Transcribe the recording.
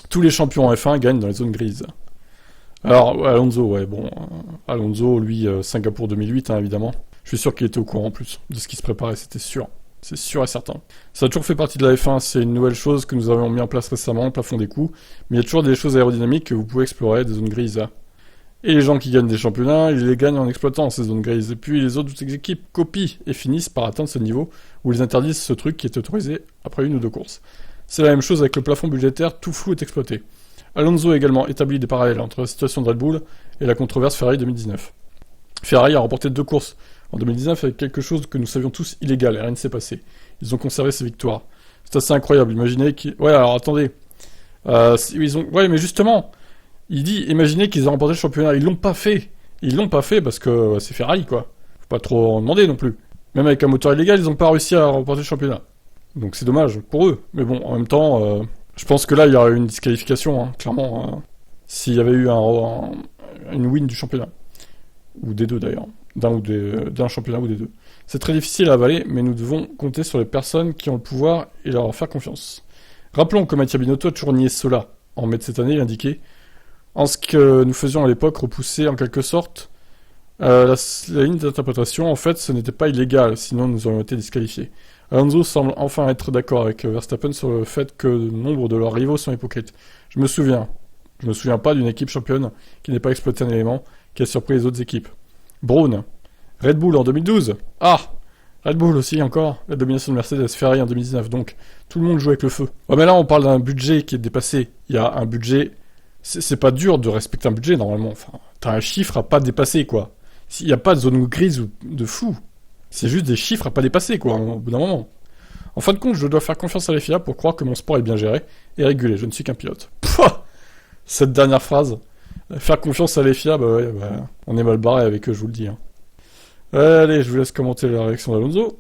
Tous les champions F1 gagnent dans les zones grises. Alors, Alonso, ouais, bon. Alonso, lui, Singapour 2008, hein, évidemment. Je suis sûr qu'il était au courant, en plus, de ce qui se préparait, c'était sûr. C'est sûr et certain. Ça a toujours fait partie de la F1, c'est une nouvelle chose que nous avons mis en place récemment, le plafond des coûts. Mais il y a toujours des choses aérodynamiques que vous pouvez explorer, des zones grises. Et les gens qui gagnent des championnats, ils les gagnent en exploitant ces zones grises. Et puis les autres équipes copient et finissent par atteindre ce niveau où ils interdisent ce truc qui est autorisé après une ou deux courses. C'est la même chose avec le plafond budgétaire, tout flou est exploité. Alonso a également établi des parallèles entre la situation de Red Bull et la controverse Ferrari 2019. Ferrari a remporté 2 courses en 2019 avec quelque chose que nous savions tous illégal et rien ne s'est passé. Ils ont conservé ces victoires. C'est assez incroyable, imaginez qu'ils... Ouais, alors attendez. Ils ont... Ouais, mais justement, il dit, imaginez qu'ils aient remporté le championnat. Ils l'ont pas fait. Ils l'ont pas fait parce que c'est Ferrari, quoi. Faut pas trop en demander non plus. Même avec un moteur illégal, ils ont pas réussi à remporter le championnat. Donc c'est dommage pour eux. Mais bon, en même temps, je pense que là, il y aurait eu une disqualification, hein, clairement. S'il y avait eu une win du championnat. Ou des deux d'ailleurs. D'un championnat ou des deux. C'est très difficile à avaler, mais nous devons compter sur les personnes qui ont le pouvoir et leur faire confiance. Rappelons que Mattia Binotto a toujours nié cela. En mai de cette année, il indiquait en ce que nous faisions à l'époque repousser en quelque sorte la ligne d'interprétation, en fait, ce n'était pas illégal, sinon nous aurions été disqualifiés. Alonso semble enfin être d'accord avec Verstappen sur le fait que nombre de leurs rivaux sont hypocrites. Je me souviens pas d'une équipe championne qui n'ait pas exploité un élément qui a surpris les autres équipes. Brown, Red Bull en 2012. Ah, Red Bull aussi encore. La domination de Mercedes, Ferrari en 2019. Donc, tout le monde joue avec le feu. Ouais, mais là, on parle d'un budget qui est dépassé. Il y a un budget... C'est pas dur de respecter un budget, normalement. Enfin, t'as un chiffre à pas dépasser, quoi. Il n'y a pas de zone grise ou de flou. C'est juste des chiffres à pas dépasser, quoi, au bout d'un moment. En fin de compte, je dois faire confiance à la FIA pour croire que mon sport est bien géré et régulé. Je ne suis qu'un pilote. Pouah, cette dernière phrase. Faire confiance à la FIA, bah ouais, bah, on est mal barré avec eux, je vous le dis. Hein. Allez, je vous laisse commenter la réaction d'Alonso.